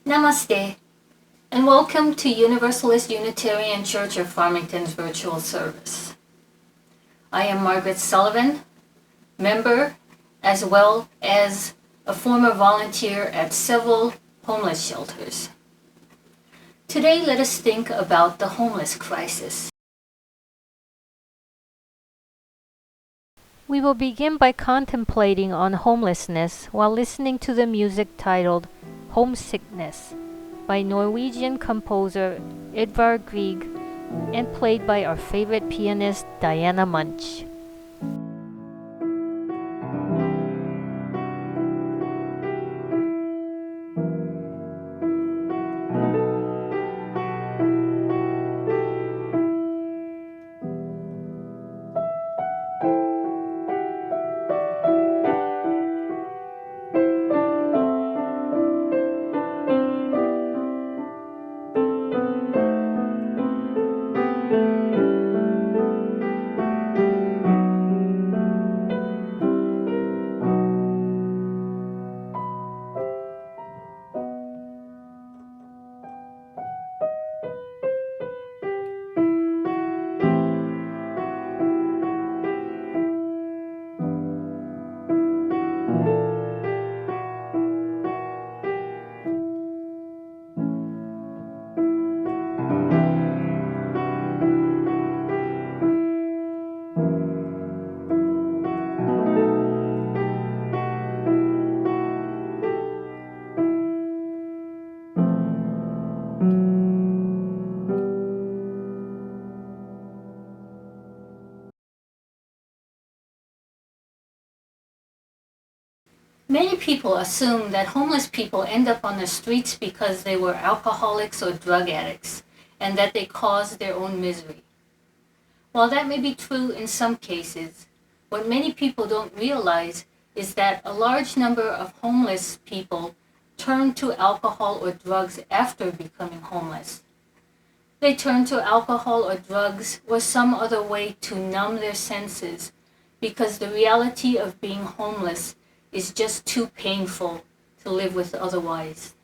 Namaste, and welcome to Universalist Unitarian Church of Farmington's virtual service. I am Margaret Sullivan, member as well as a former volunteer at several homeless shelters. Today, let us think about the homeless crisis. We will begin by contemplating on homelessness while listening to the music titled Homesickness by Norwegian composer Edvard Grieg and played by our favorite pianist Diana Munch. Many people assume that homeless people end up on the streets because they were alcoholics or drug addicts, and that they caused their own misery. While that may be true in some cases, what many people don't realize is that a large number of homeless people turn to alcohol or drugs after becoming homeless. They turn to alcohol or drugs or some other way to numb their senses because the reality of being homeless is just too painful to live with otherwise.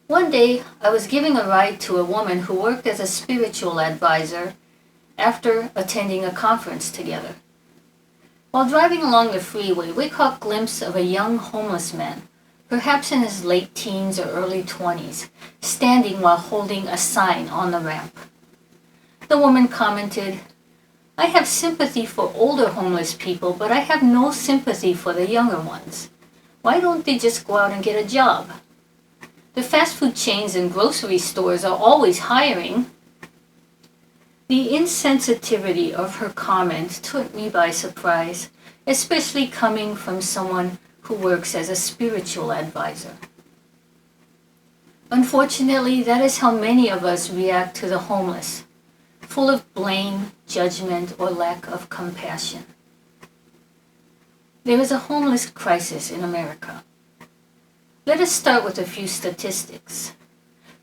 One day, I was giving a ride to a woman who worked as a spiritual advisor after attending a conference together. While driving along the freeway, we caught a glimpse of a young homeless man, perhaps in his late teens or early 20s, standing while holding a sign on the ramp. The woman commented, "I have sympathy for older homeless people, but I have no sympathy for the younger ones. Why don't they just go out and get a job?" The fast food chains and grocery stores are always hiring. The insensitivity of her comment took me by surprise, especially coming from someone who works as a spiritual advisor. Unfortunately, that is how many of us react to the homeless, full of blame, judgment, or lack of compassion. There is a homeless crisis in America. Let us start with a few statistics.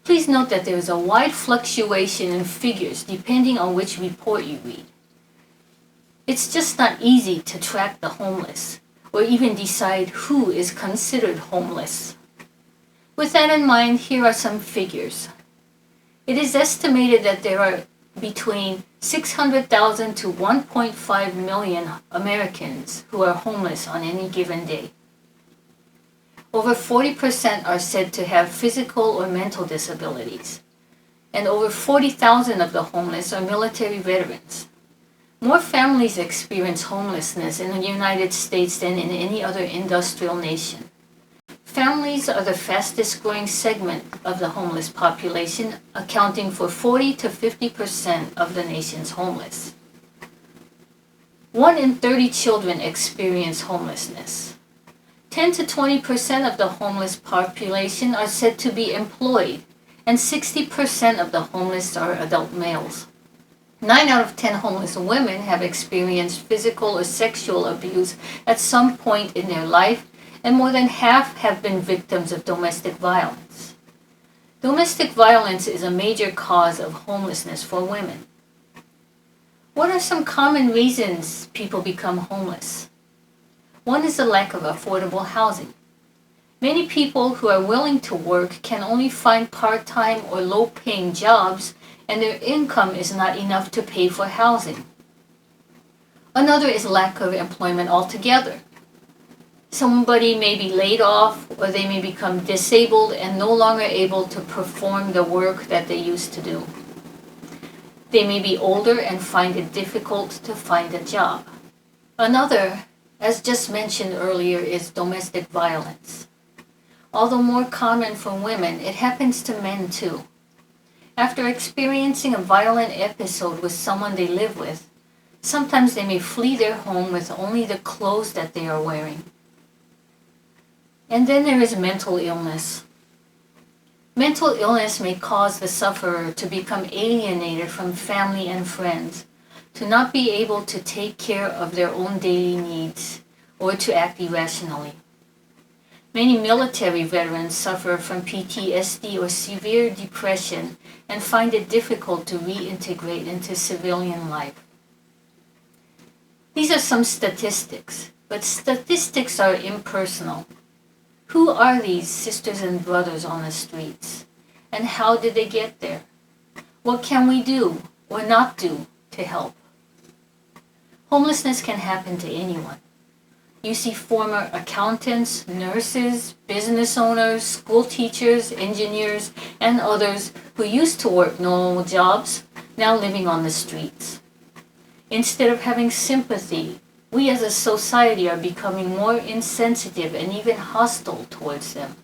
Please note that there is a wide fluctuation in figures depending on which report you read. It's just not easy to track the homeless, or even decide who is considered homeless. With that in mind, here are some figures. It is estimated that there are between 600,000 to 1.5 million Americans who are homeless on any given day. Over 40% are said to have physical or mental disabilities, and over 40,000 of the homeless are military veterans. More families experience homelessness in the United States than in any other industrial nation. Families are the fastest growing segment of the homeless population, accounting for 40 to 50% of the nation's homeless. 1 in 30 children experience homelessness. 10 to 20% of the homeless population are said to be employed, and 60% of the homeless are adult males. 9 out of 10 homeless women have experienced physical or sexual abuse at some point in their life, and more than half have been victims of domestic violence. Domestic violence is a major cause of homelessness for women. What are some common reasons people become homeless? One is the lack of affordable housing. Many people who are willing to work can only find part-time or low-paying jobs, and their income is not enough to pay for housing. Another is lack of employment altogether. Somebody may be laid off, or they may become disabled and no longer able to perform the work that they used to do. They may be older and find it difficult to find a job. Another, as just mentioned earlier, is domestic violence. Although more common for women, it happens to men too. After experiencing a violent episode with someone they live with, sometimes they may flee their home with only the clothes that they are wearing. And then there is mental illness. Mental illness may cause the sufferer to become alienated from family and friends, to not be able to take care of their own daily needs, or to act irrationally. Many military veterans suffer from PTSD or severe depression and find it difficult to reintegrate into civilian life. These are some statistics, but statistics are impersonal. Who are these sisters and brothers on the streets? And how did they get there? What can we do or not do to help? Homelessness can happen to anyone. You see former accountants, nurses, business owners, school teachers, engineers, and others who used to work normal jobs, now living on the streets. Instead of having sympathy, we as a society are becoming more insensitive and even hostile towards them.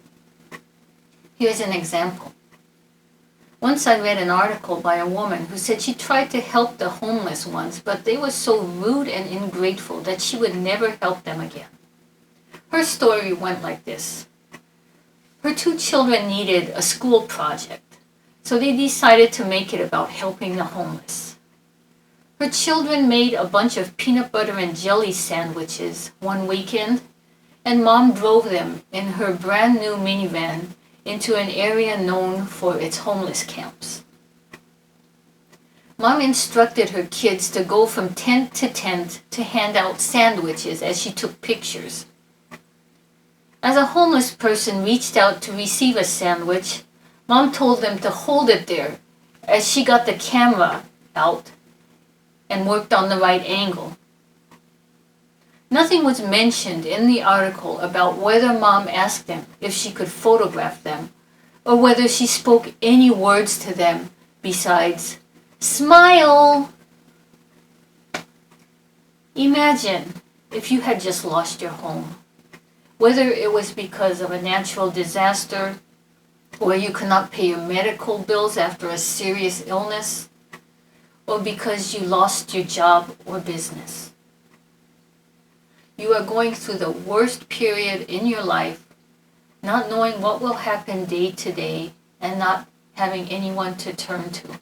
Here's an example. Once I read an article by a woman who said she tried to help the homeless ones, but they were so rude and ungrateful that she would never help them again. Her story went like this. Her 2 children needed a school project, so they decided to make it about helping the homeless. Her children made a bunch of peanut butter and jelly sandwiches one weekend, and Mom drove them in her brand new minivan into an area known for its homeless camps. Mom instructed her kids to go from tent to hand out sandwiches as she took pictures. As a homeless person reached out to receive a sandwich, Mom told them to hold it there as she got the camera out and worked on the right angle. Nothing was mentioned in the article about whether Mom asked them if she could photograph them, or whether she spoke any words to them besides, "Smile!" Imagine if you had just lost your home, whether it was because of a natural disaster, or you cannot pay your medical bills after a serious illness, or because you lost your job or business. You are going through the worst period in your life, not knowing what will happen day to day and not having anyone to turn to.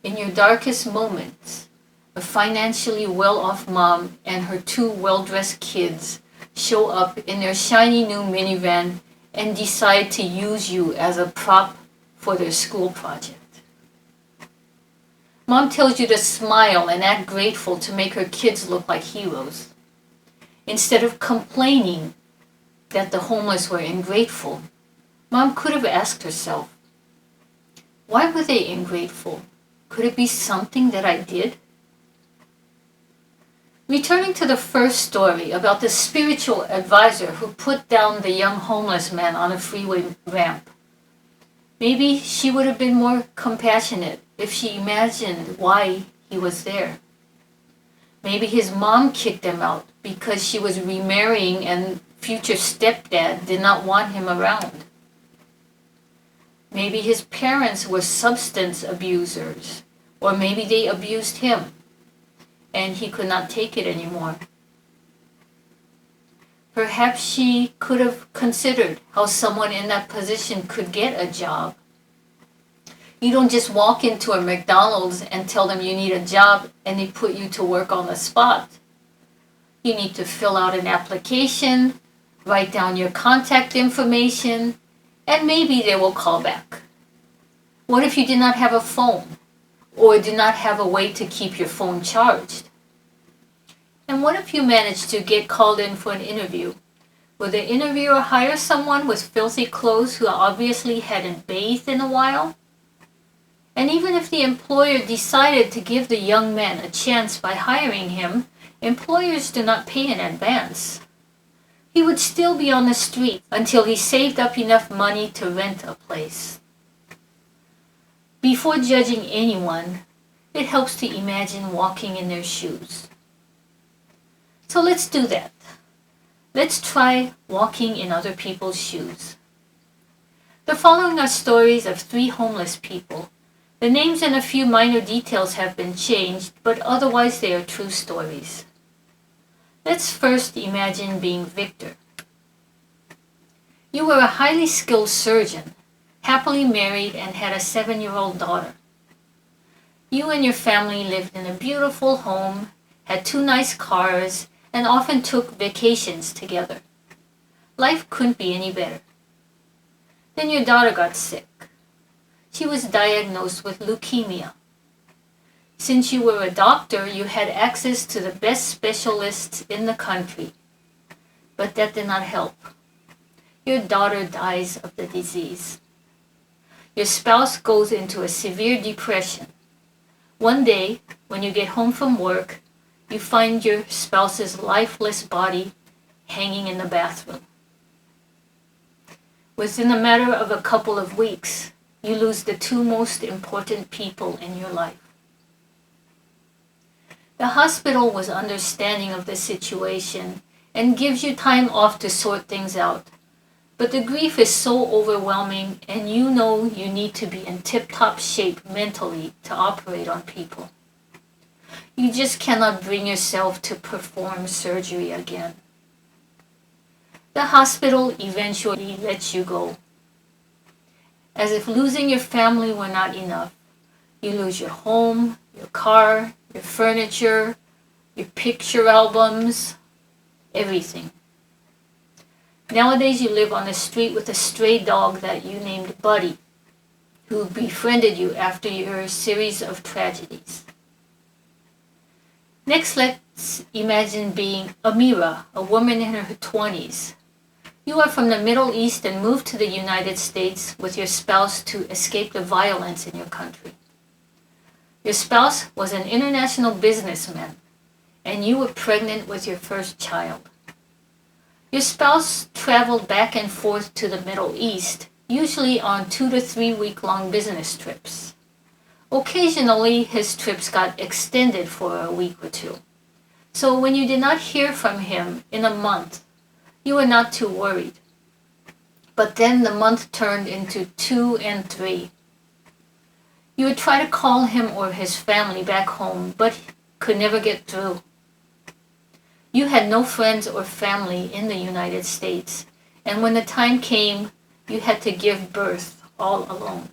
In your darkest moments, a financially well-off mom and her 2 well-dressed kids show up in their shiny new minivan and decide to use you as a prop for their school project. Mom tells you to smile and act grateful to make her kids look like heroes. Instead of complaining that the homeless were ungrateful, Mom could have asked herself, why were they ungrateful? Could it be something that I did? Returning to the first story about the spiritual advisor who put down the young homeless man on a freeway ramp, maybe she would have been more compassionate if she imagined why he was there. Maybe his mom kicked him out because she was remarrying and future stepdad did not want him around. Maybe his parents were substance abusers, or maybe they abused him and he could not take it anymore. Perhaps she could have considered how someone in that position could get a job. You don't just walk into a McDonald's and tell them you need a job and they put you to work on the spot. You need to fill out an application, write down your contact information, and maybe they will call back. What if you did not have a phone or did not have a way to keep your phone charged? And what if you managed to get called in for an interview? Will the interviewer hire someone with filthy clothes who obviously hadn't bathed in a while? And even if the employer decided to give the young man a chance by hiring him, employers do not pay in advance. He would still be on the street until he saved up enough money to rent a place. Before judging anyone, it helps to imagine walking in their shoes. So let's do that. Let's try walking in other people's shoes. The following are stories of 3 homeless people. The names and a few minor details have been changed, but otherwise they are true stories. Let's first imagine being Victor. You were a highly skilled surgeon, happily married and had a 7-year-old daughter. You and your family lived in a beautiful home, had 2 nice cars, and often took vacations together. Life couldn't be any better. Then your daughter got sick. She was diagnosed with leukemia. Since you were a doctor, you had access to the best specialists in the country. But that did not help. Your daughter dies of the disease. Your spouse goes into a severe depression. One day, when you get home from work, you find your spouse's lifeless body hanging in the bathroom. Within a matter of a couple of weeks, you lose the 2 most important people in your life. The hospital was understanding of the situation and gives you time off to sort things out. But the grief is so overwhelming and you know you need to be in tip-top shape mentally to operate on people. You just cannot bring yourself to perform surgery again. The hospital eventually lets you go. As if losing your family were not enough, you lose your home, your car, your furniture, your picture albums, everything. Nowadays you live on the street with a stray dog that you named Buddy, who befriended you after your series of tragedies. Next, let's imagine being Amira, a woman in her 20s. You are from the Middle East and moved to the United States with your spouse to escape the violence in your country. Your spouse was an international businessman, and you were pregnant with your first child. Your spouse traveled back and forth to the Middle East, usually on 2 to 3 week-long business trips. Occasionally, his trips got extended for a week or 2. So when you did not hear from him in a month, you were not too worried. But then the month turned into 2 and 3. You would try to call him or his family back home, but could never get through. You had no friends or family in the United States, and when the time came, you had to give birth all alone.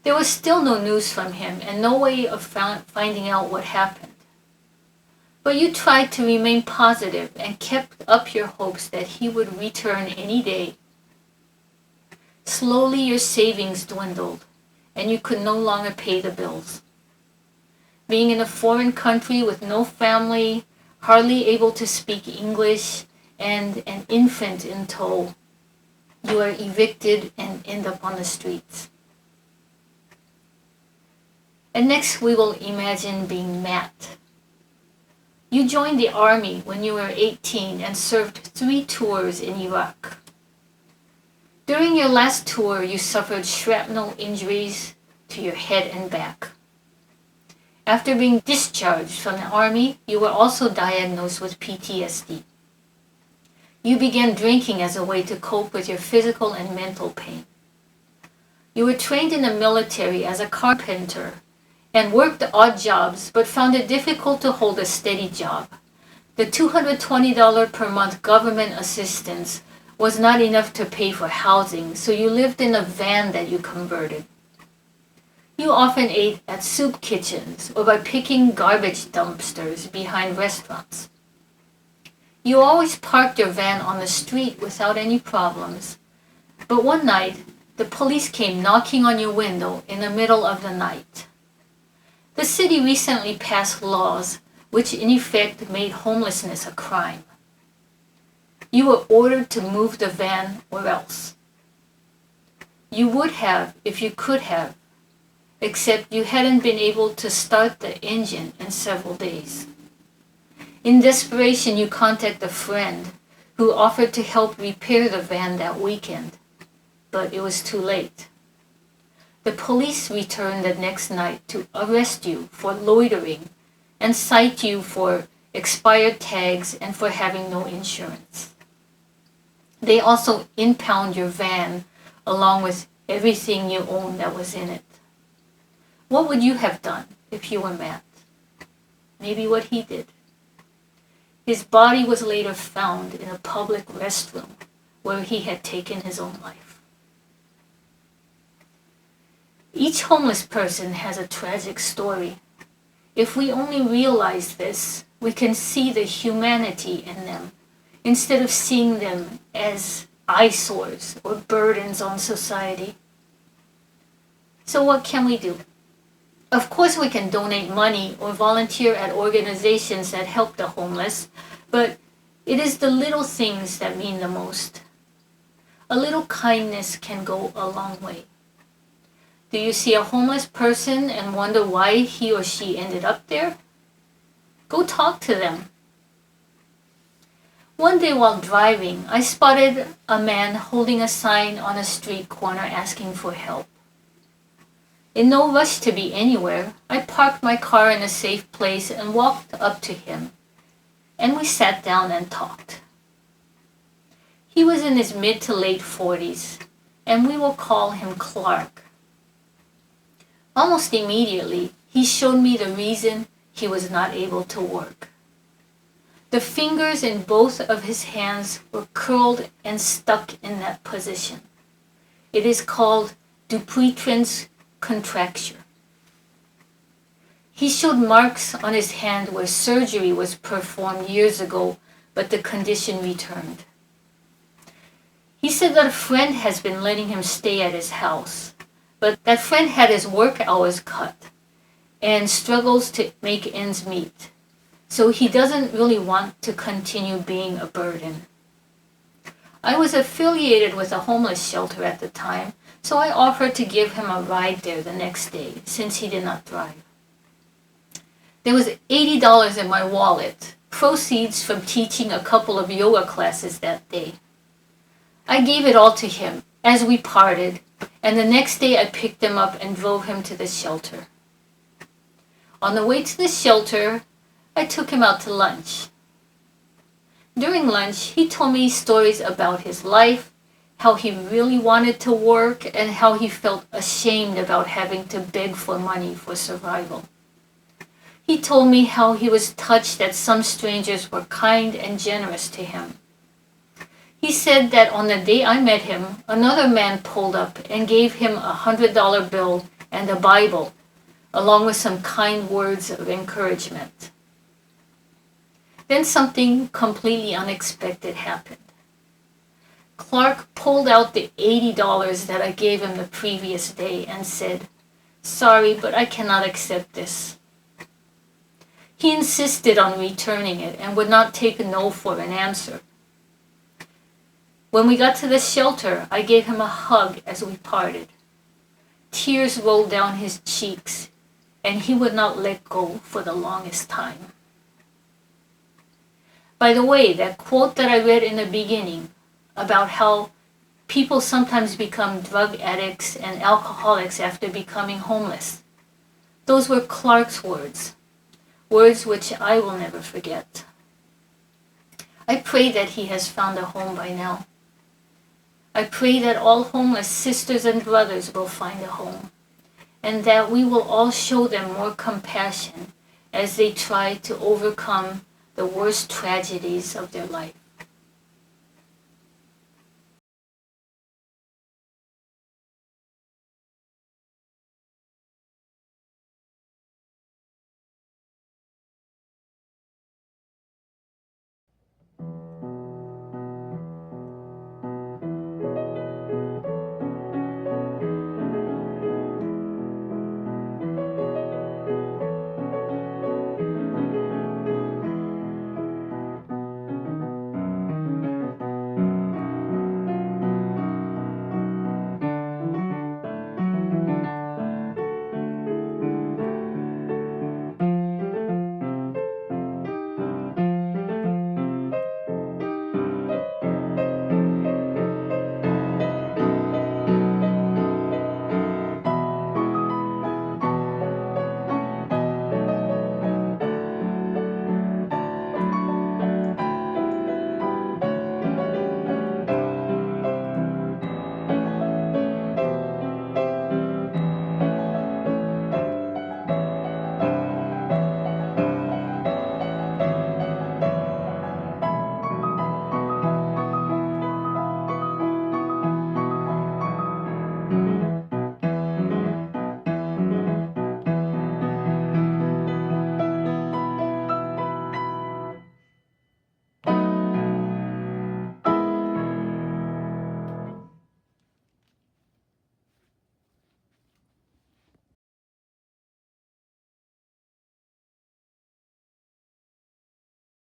There was still no news from him and no way of finding out what happened. But you tried to remain positive and kept up your hopes that he would return any day. Slowly your savings dwindled, and you could no longer pay the bills. Being in a foreign country with no family, hardly able to speak English, and an infant in tow, you are evicted and end up on the streets. And next we will imagine being Matt. You joined the army when you were 18 and served 3 tours in Iraq. During your last tour, you suffered shrapnel injuries to your head and back. After being discharged from the army, you were also diagnosed with PTSD. You began drinking as a way to cope with your physical and mental pain. You were trained in the military as a carpenter and worked odd jobs, but found it difficult to hold a steady job. The $220 per month government assistance was not enough to pay for housing, so you lived in a van that you converted. You often ate at soup kitchens or by picking garbage dumpsters behind restaurants. You always parked your van on the street without any problems, but one night the police came knocking on your window in the middle of the night. The city recently passed laws which in effect made homelessness a crime. You were ordered to move the van or else. You would have if you could have, except you hadn't been able to start the engine in several days. In desperation, you contacted a friend who offered to help repair the van that weekend, but it was too late. The police returned the next night to arrest you for loitering and cite you for expired tags and for having no insurance. They also impound your van along with everything you owned that was in it. What would you have done if you were Matt? Maybe what he did. His body was later found in a public restroom where he had taken his own life. Each homeless person has a tragic story. If we only realize this, we can see the humanity in them instead of seeing them as eyesores or burdens on society. So what can we do? Of course we can donate money or volunteer at organizations that help the homeless, but it is the little things that mean the most. A little kindness can go a long way. Do you see a homeless person and wonder why he or she ended up there? Go talk to them. One day while driving, I spotted a man holding a sign on a street corner asking for help. In no rush to be anywhere, I parked my car in a safe place and walked up to him, and we sat down and talked. He was in his mid to late 40s, and we will call him Clark. Almost immediately, he showed me the reason he was not able to work. The fingers in both of his hands were curled and stuck in that position. It is called Dupuytren's contracture. He showed marks on his hand where surgery was performed years ago, but the condition returned. He said that a friend has been letting him stay at his house, but that friend had his work hours cut and struggles to make ends meet. So he doesn't really want to continue being a burden. I was affiliated with a homeless shelter at the time, so I offered to give him a ride there the next day, since he did not drive. There was $80 in my wallet, proceeds from teaching a couple of yoga classes that day. I gave it all to him as we parted, and the next day I picked him up and drove him to the shelter. On the way to the shelter, I took him out to lunch. During lunch, he told me stories about his life how he really wanted to work, and how he felt ashamed about having to beg for money for survival. He told me how he was touched that some strangers were kind and generous to him. He said that on the day I met him, another man pulled up and gave him $100 bill and a Bible, along with some kind words of encouragement. Then something completely unexpected happened. Clark pulled out the $80 that I gave him the previous day and said, "Sorry, but I cannot accept this." He insisted on returning it and would not take a no for an answer. When we got to the shelter, I gave him a hug as we parted. Tears rolled down his cheeks, and he would not let go for the longest time. By the way, that quote that I read in the beginning about how people sometimes become drug addicts and alcoholics after becoming homeless, those were Clark's words, words which I will never forget. I pray that he has found a home by now. I pray that all homeless sisters and brothers will find a home, and that we will all show them more compassion as they try to overcome the worst tragedies of their life.